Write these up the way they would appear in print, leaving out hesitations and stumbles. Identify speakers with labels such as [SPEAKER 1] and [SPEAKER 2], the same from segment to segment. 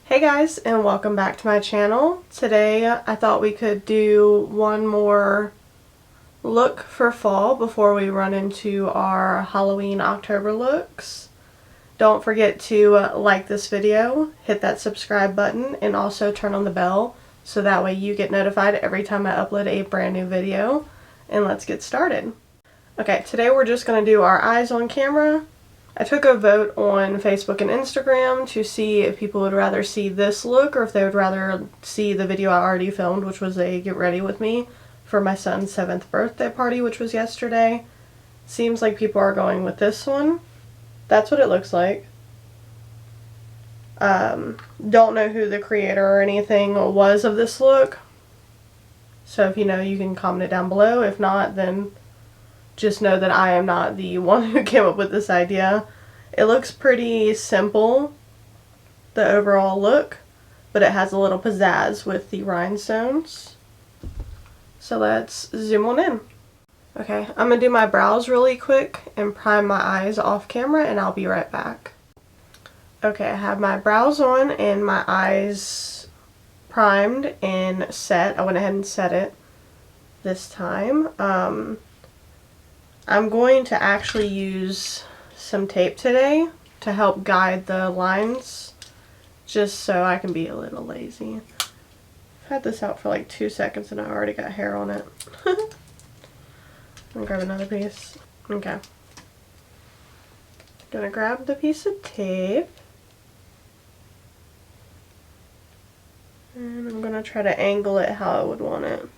[SPEAKER 1] Hey guys, and welcome back to my channel. Today I thought we could do one more look for fall before we run into our Halloween October looks. Don't forget to like this video, hit that subscribe button, and also turn on the bell so that way you get notified every time I upload a brand new video. And let's get started. Okay, today we're just going to do our eyes on camera. I took a vote on Facebook and Instagram to see if people would rather see this look or if they would rather see the video I already filmed, which was a get ready with me for my son's 7th birthday party, which was yesterday. Seems like people are going with this one. That's what it looks like. Don't know who the creator or anything was of this look. So if you know, you can comment it down below. If not, then just know that I am not the one who came up with this idea. It looks pretty simple, the overall look, but it has a little pizzazz with the rhinestones. So let's zoom on in. Okay, I'm going to do my brows really quick and prime my eyes off camera, and I'll be right back. Okay, I have my brows on and my eyes primed and set. I went ahead and set it this time. I'm going to actually use some tape today to help guide the lines, just so I can be a little lazy. I've had this out for like 2 seconds and I already got hair on it. I'm gonna grab another piece. Okay. Gonna grab the piece of tape. And I'm gonna try to angle it how I would want it.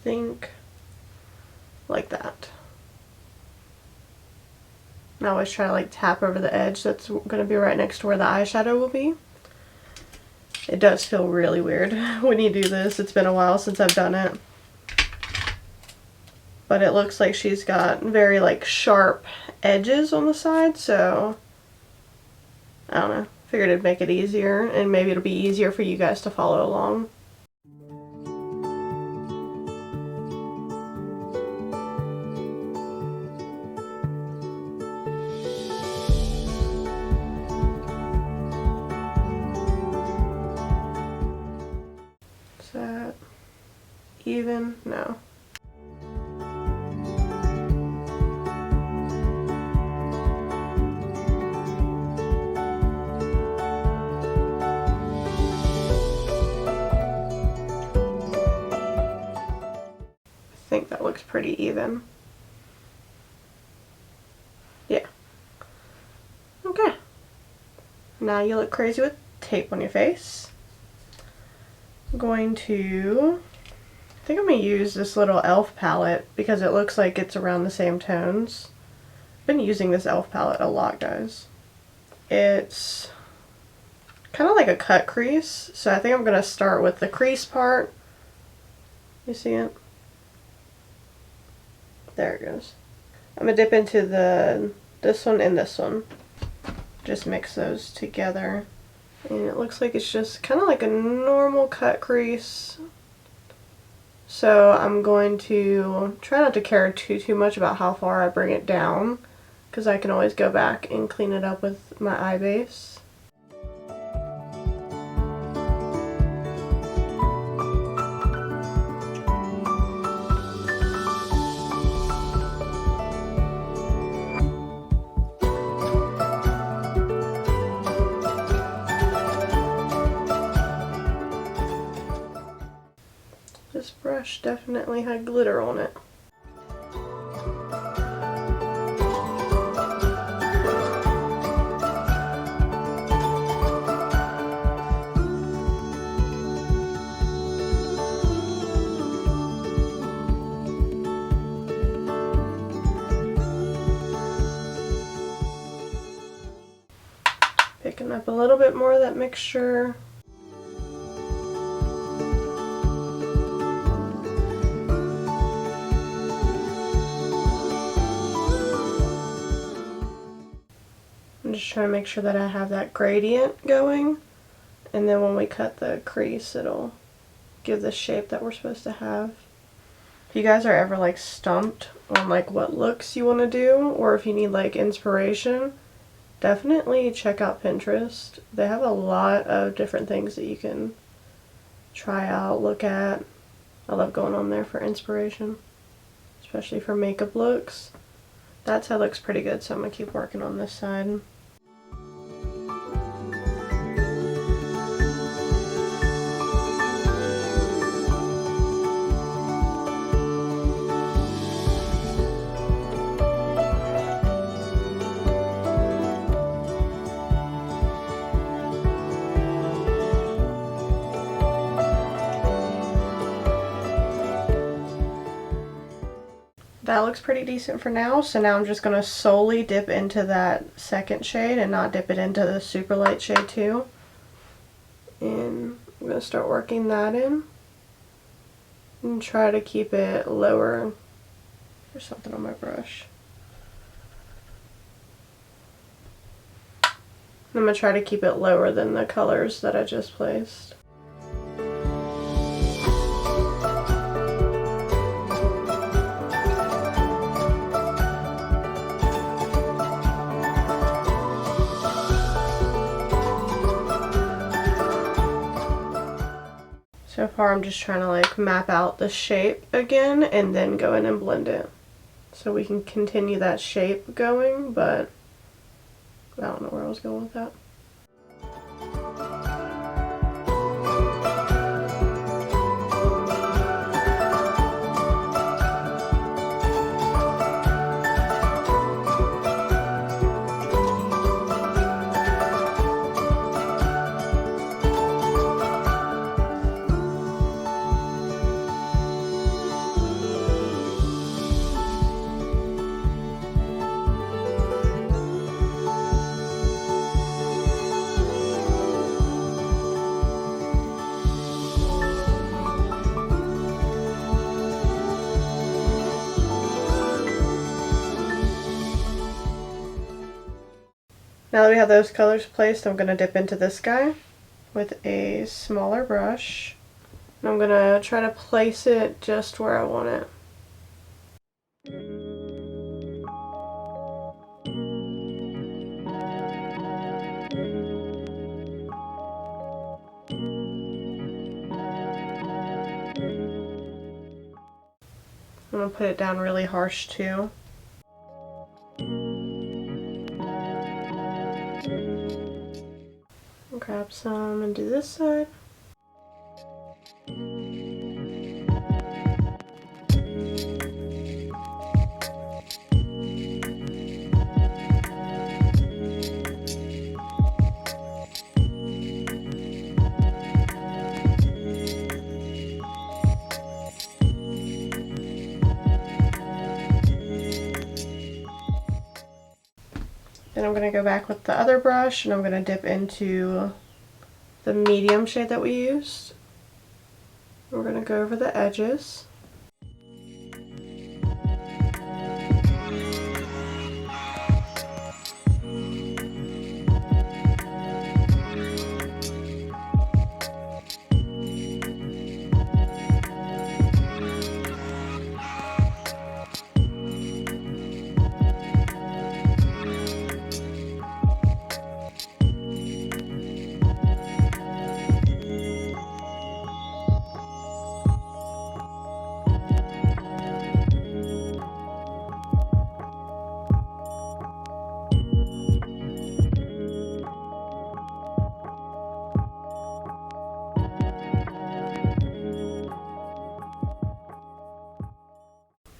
[SPEAKER 1] Think like that. And I always try to like tap over the edge that's going to be right next to where the eyeshadow will be. It does feel really weird when you do this. It's been a while since I've done it. But it looks like she's got very like sharp edges on the side, so I don't know. Figured it'd make it easier, and maybe it'll be easier for you guys to follow along. Is that even? No. I think that looks pretty even. Yeah. Okay. Now you look crazy with tape on your face. I'm going to, I think I'm going to use this little e.l.f. palette because it looks like it's around the same tones. I've been using this e.l.f. palette a lot, guys. It's kind of like a cut crease, so I think I'm going to start with the crease part. You see it? There it goes. I'm going to dip into this one and this one. Just mix those together. And it looks like it's just kind of like a normal cut crease. So I'm going to try not to care too much about how far I bring it down, because I can always go back and clean it up with my eye base. This brush definitely had glitter on it. Picking up a little bit more of that mixture. I'm just trying to make sure that I have that gradient going, and then when we cut the crease it'll give the shape that we're supposed to have. If you guys are ever like stumped on like what looks you want to do, or if you need like inspiration, definitely check out Pinterest. They have a lot of different things that you can try out, look at. I love going on there for inspiration, especially for makeup looks. That side looks pretty good, so I'm going to keep working on this side. That looks pretty decent for now, so now I'm just going to solely dip into that second shade and not dip it into the super light shade too. And I'm going to start working that in and try to keep it lower. There's something on my brush. I'm going to try to keep it lower than the colors that I just placed. So far I'm just trying to like map out the shape again and then go in and blend it. So we can continue that shape going, but I don't know where I was going with that. Now that we have those colors placed, I'm going to dip into this guy with a smaller brush. And I'm going to try to place it just where I want it. I'm going to put it down really harsh too. Grab some and do this side. Then I'm going to go back with the other brush and I'm going to dip into the medium shade that we used. We're going to go over the edges.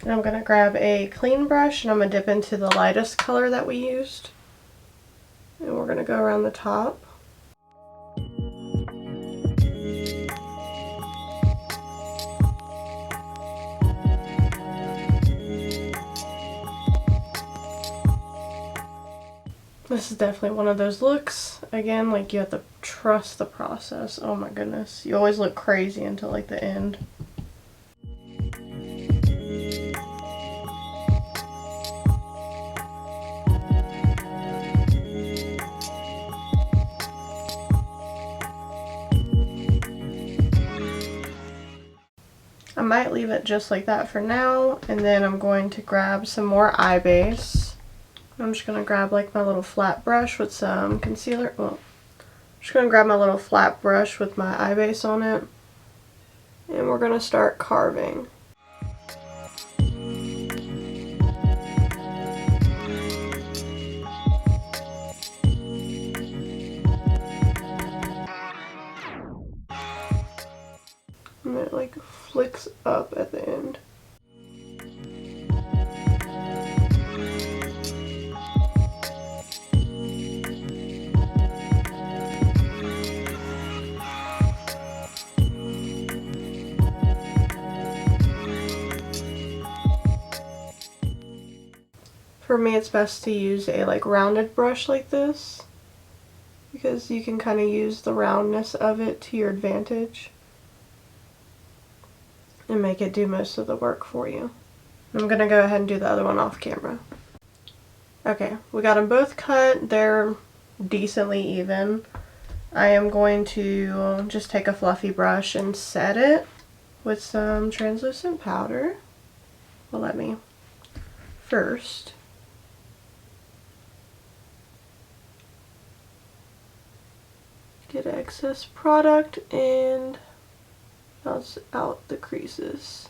[SPEAKER 1] And I'm going to grab a clean brush and I'm going to dip into the lightest color that we used. And we're going to go around the top. This is definitely one of those looks. Again, like you have to trust the process. Oh my goodness. You always look crazy until like the end. I'm might leave it just like that for now, and then I'm going to grab some more eye base. I'm just going to grab like my little flat brush with some concealer. Well, I'm just going to grab my little flat brush with my eye base on it, and we're going to start carving. And it like flicks up at the end. For me, it's best to use a like rounded brush like this, because you can kind of use the roundness of it to your advantage and make it do most of the work for you. I'm going to go ahead and do the other one off camera. Okay, we got them both cut. They're decently even. I am going to just take a fluffy brush and set it with some translucent powder. Well, let me first get excess product and bounce out the creases.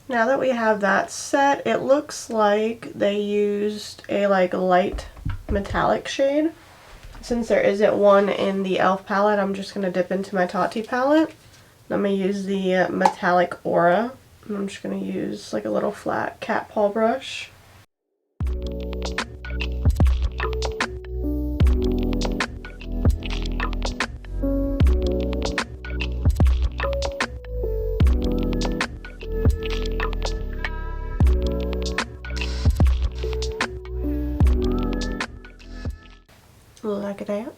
[SPEAKER 1] Now that we have that set, it looks like they used a like light metallic shade. Since there isn't one in the e.l.f. palette, I'm just going to dip into my Tati palette. I'm going to use the metallic Aura. And I'm just going to use like a little flat cat paw brush. Like that.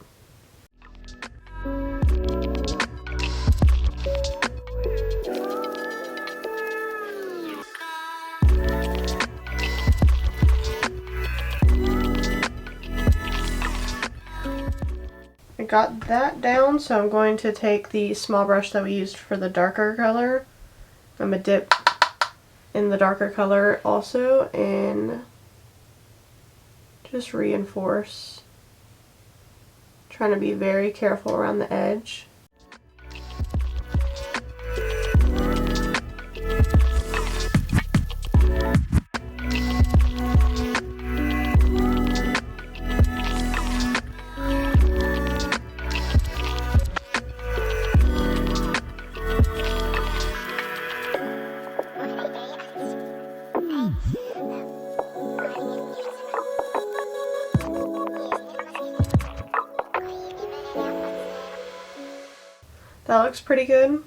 [SPEAKER 1] I got that down, so I'm going to take the small brush that we used for the darker color. I'm going to dip in the darker color also and just reinforce. Trying to be very careful around the edge. That looks pretty good.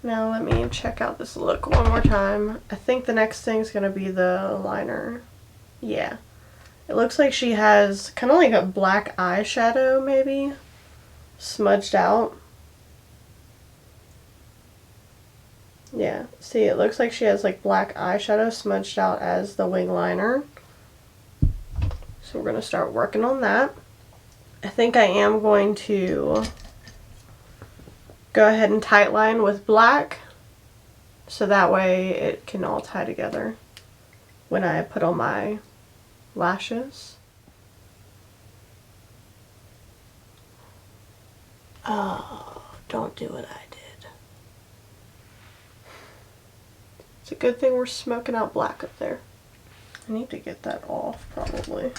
[SPEAKER 1] Now let me check out this look one more time. I think the next thing is going to be the liner. Yeah. It looks like she has kind of like a black eyeshadow maybe smudged out. Yeah, see, it looks like she has like black eyeshadow smudged out as the wing liner. So we're going to start working on that. I think I am going to go ahead and tightline with black, so that way it can all tie together when I put on my lashes. Oh, don't do what I did. It's a good thing we're smoking out black up there. I need to get that off probably.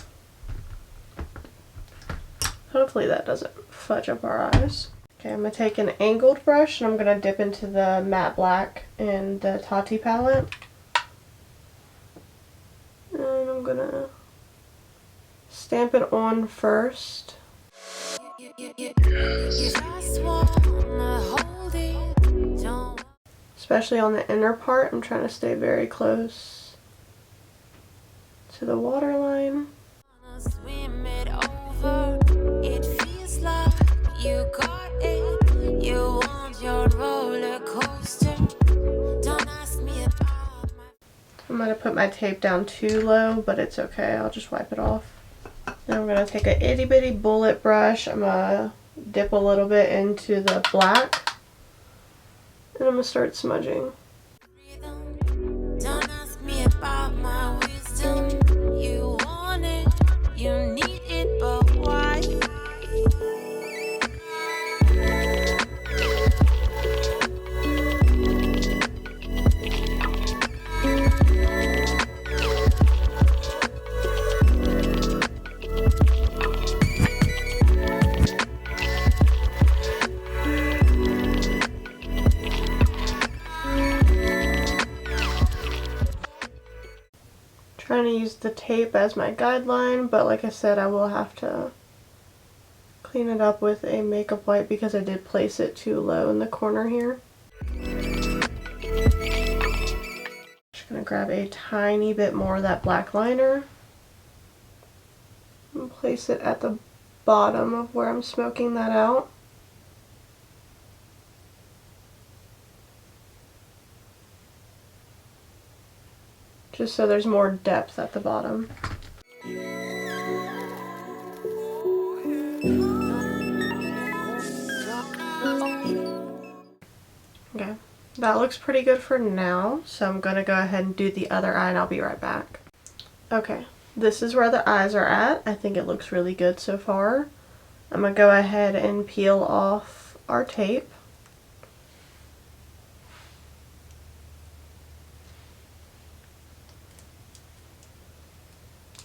[SPEAKER 1] Hopefully that doesn't fudge up our eyes. Okay, I'm going to take an angled brush and I'm going to dip into the matte black in the Tati palette. And I'm going to stamp it on first. Especially on the inner part, I'm trying to stay very close to the waterline. I'm going to put my tape down too low, but it's okay. I'll just wipe it off. Now I'm going to take a itty bitty bullet brush. I'm going to dip a little bit into the black. And I'm going to start smudging.
[SPEAKER 2] Don't ask me about my wisdom. You want it, you need it, but why?
[SPEAKER 1] Trying to use the tape as my guideline, but like I said, I will have to clean it up with a makeup wipe because I did place it too low in the corner here. Just gonna grab a tiny bit more of that black liner and place it at the bottom of where I'm smoking that out. Just so there's more depth at the bottom. Okay, that looks pretty good for now, so I'm gonna go ahead and do the other eye and I'll be right back. Okay, this is where the eyes are at. I think it looks really good so far. I'm gonna go ahead and peel off our tape.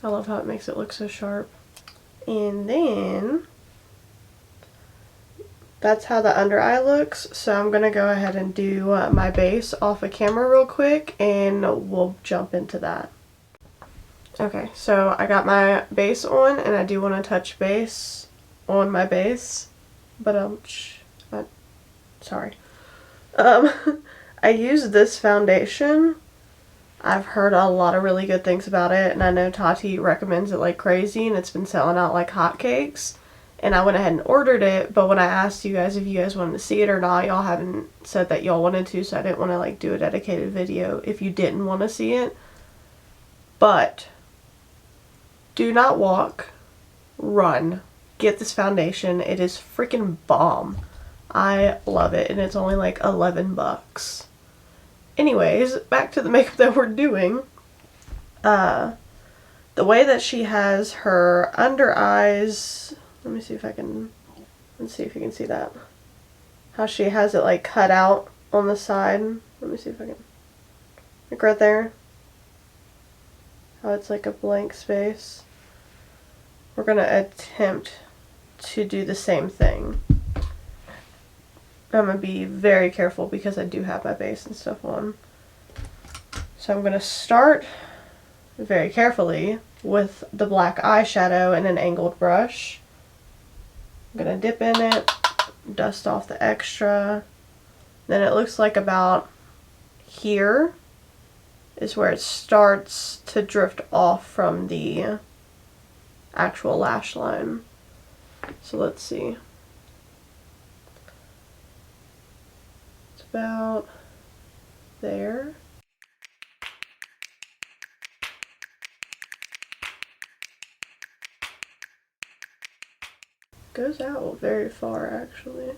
[SPEAKER 1] I love how it makes it look so sharp. And then, that's how the under eye looks. So I'm going to go ahead and do my base off of camera real quick and we'll jump into that. Okay, so I got my base on and I do want to touch base on my base. But sorry. I use this foundation. I've heard a lot of really good things about it, and I know Tati recommends it like crazy, and it's been selling out like hotcakes. And I went ahead and ordered it, but when I asked you guys if you guys wanted to see it or not, y'all haven't said that y'all wanted to, so I didn't want to like do a dedicated video if you didn't want to see it. But do not walk, run. Get this foundation. It is freaking bomb. I love it, and it's only like 11 bucks. Anyways, back to the makeup that we're doing. The way that she has her under eyes, let's see if you can see that. How she has it like cut out on the side. Let me see if I can, like right there. How it's like a blank space. We're gonna attempt to do the same thing. I'm going to be very careful because I do have my base and stuff on. So I'm going to start very carefully with the black eyeshadow and an angled brush. I'm going to dip in it, dust off the extra. Then it looks like about here is where it starts to drift off from the actual lash line. So let's see. About there. Goes out very far actually.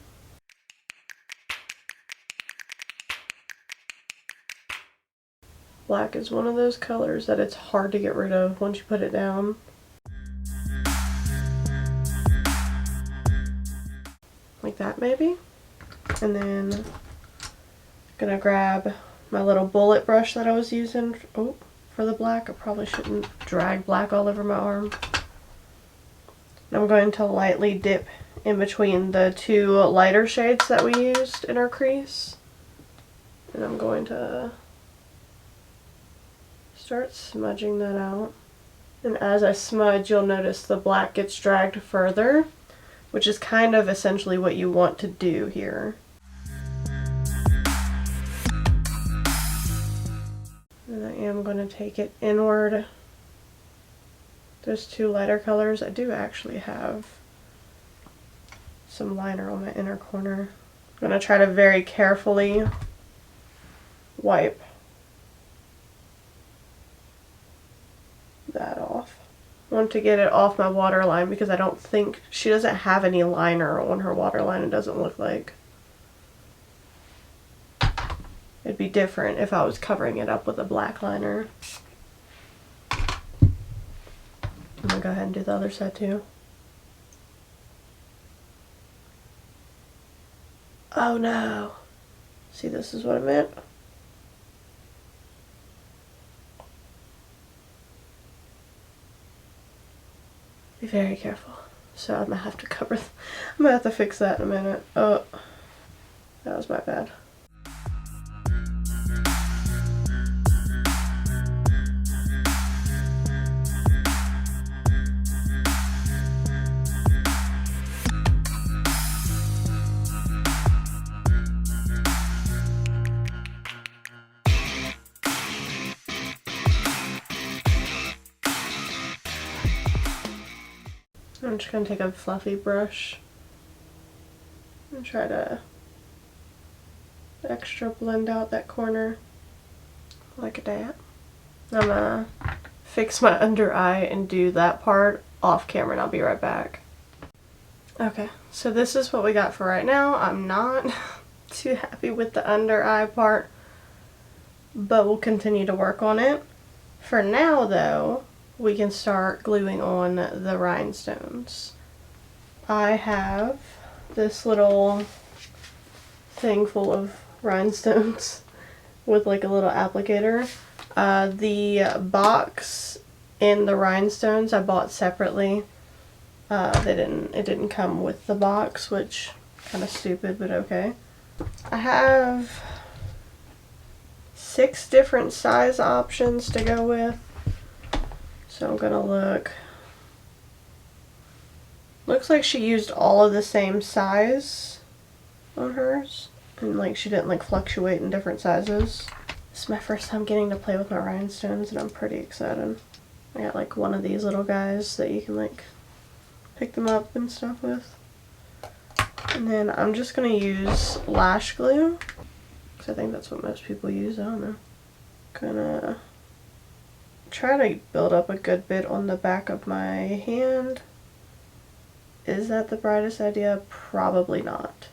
[SPEAKER 1] Black is one of those colors that it's hard to get rid of once you put it down. Like that maybe. And then gonna grab my little bullet brush that I was using for the black. I probably shouldn't drag black all over my arm. And I'm going to lightly dip in between the two lighter shades that we used in our crease. And I'm going to start smudging that out. And as I smudge, you'll notice the black gets dragged further, which is kind of essentially what you want to do here. And I am going to take it inward. Those two lighter colors. I do actually have some liner on my inner corner. I'm going to try to very carefully wipe that off. I want to get it off my waterline because I don't think she doesn't have any liner on her waterline. It doesn't look like. It'd be different if I was covering it up with a black liner. I'm gonna go ahead and do the other side too. Oh no. See, this is what I meant. Be very careful. So I'm gonna have to I'm gonna have to fix that in a minute. Oh, that was my bad. I'm just going to take a fluffy brush and try to extra blend out that corner like that. I'm going to fix my under eye and do that part off camera and I'll be right back. Okay, so this is what we got for right now. I'm not too happy with the under eye part, but we'll continue to work on it. For now though, we can start gluing on the rhinestones. I have this little thing full of rhinestones with like a little applicator. The box and the rhinestones I bought separately. It didn't come with the box, which kind of stupid, but okay. I have 6 different size options to go with. So I'm gonna look. Looks like she used all of the same size on hers. And like she didn't like fluctuate in different sizes. This is my first time getting to play with my rhinestones and I'm pretty excited. I got like one of these little guys that you can like pick them up and stuff with. And then I'm just gonna use lash glue. Because I think that's what most people use, I don't know. Gonna try to build up a good bit on the back of my hand. Is that the brightest idea? Probably not,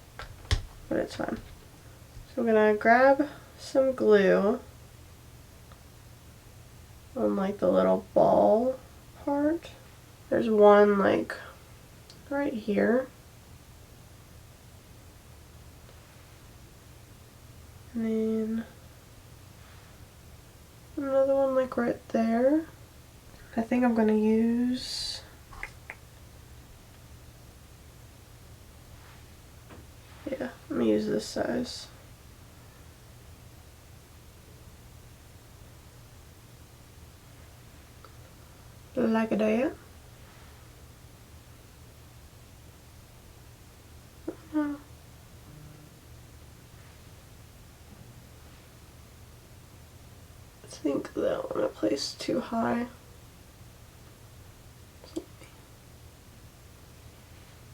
[SPEAKER 1] but it's fine. So I'm gonna grab some glue on like the little ball part. There's one like right here. And then another one like right there. I think I'm gonna use I'm gonna use this size. Like that. I think that one I placed too high. So I'm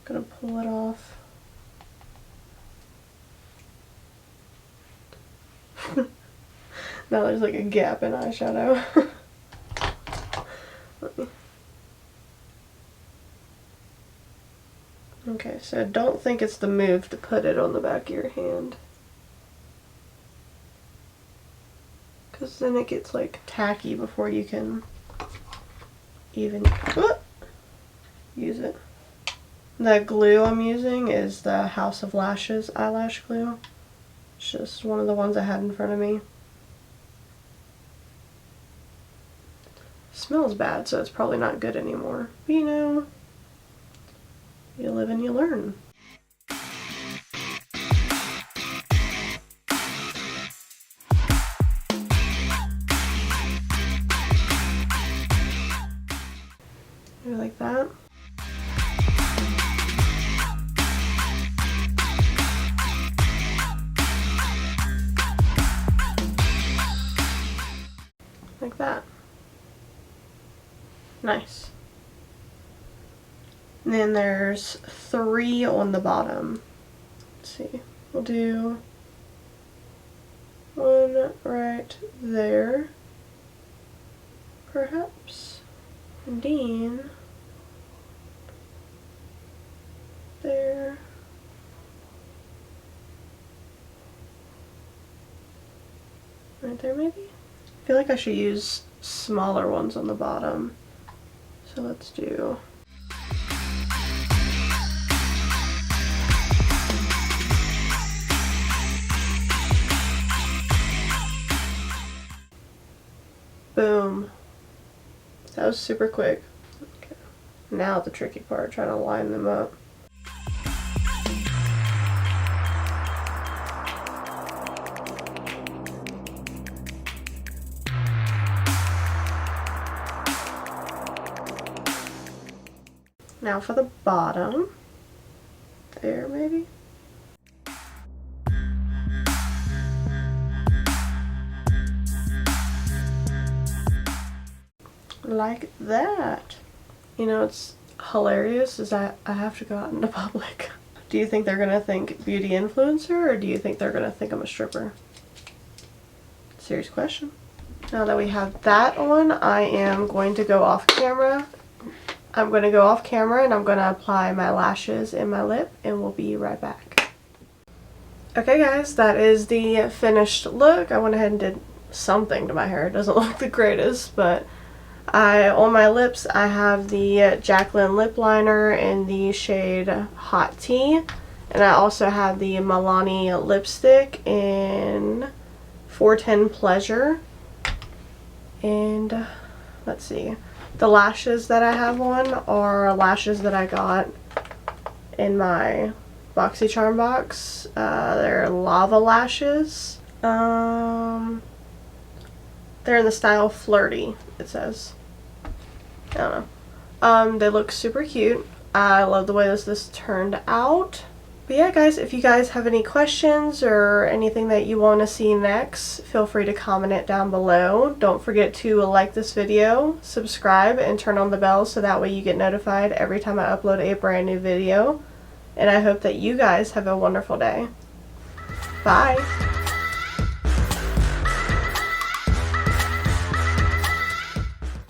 [SPEAKER 1] gonna pull it off. Now there's like a gap in eyeshadow. Okay, so I don't think it's the move to put it on the back of your hand. Because then it gets like tacky before you can even use it. The glue I'm using is the House of Lashes eyelash glue. It's just one of the ones I had in front of me. Smells bad, so it's probably not good anymore. But you know, you live and you learn. Maybe like that. Like that. Nice. And then there's 3 on the bottom. Let's see. We'll do one right there, perhaps. And then there. Right there, maybe? I feel like I should use smaller ones on the bottom. So let's do. Boom. That was super quick. Okay. Now the tricky part, trying to line them up. Now for the bottom. There, maybe? Like that. You know, it's hilarious is that I have to go out into public. Do you think they're gonna think beauty influencer, or do you think they're gonna think I'm a stripper? Serious question. Now that we have that on, I am going to go off camera. I'm going to go off camera and I'm going to apply my lashes and my lip, and we'll be right back. Okay guys, that is the finished look. I went ahead and did something to my hair. It doesn't look the greatest, but on my lips I have the Jaclyn lip liner in the shade Hot Tea, and I also have the Milani lipstick in 410 Pleasure. And let's see, the lashes that I have on are lashes that I got in my BoxyCharm box. They're lava lashes. They're in the style Flirty, it says. I don't know. They look super cute. I love the way this turned out. But yeah guys, if you guys have any questions or anything that you want to see next, feel free to comment it down below. Don't forget to like this video, subscribe, and turn on the bell so that way you get notified every time I upload a brand new video. And I hope that you guys have a wonderful day. Bye!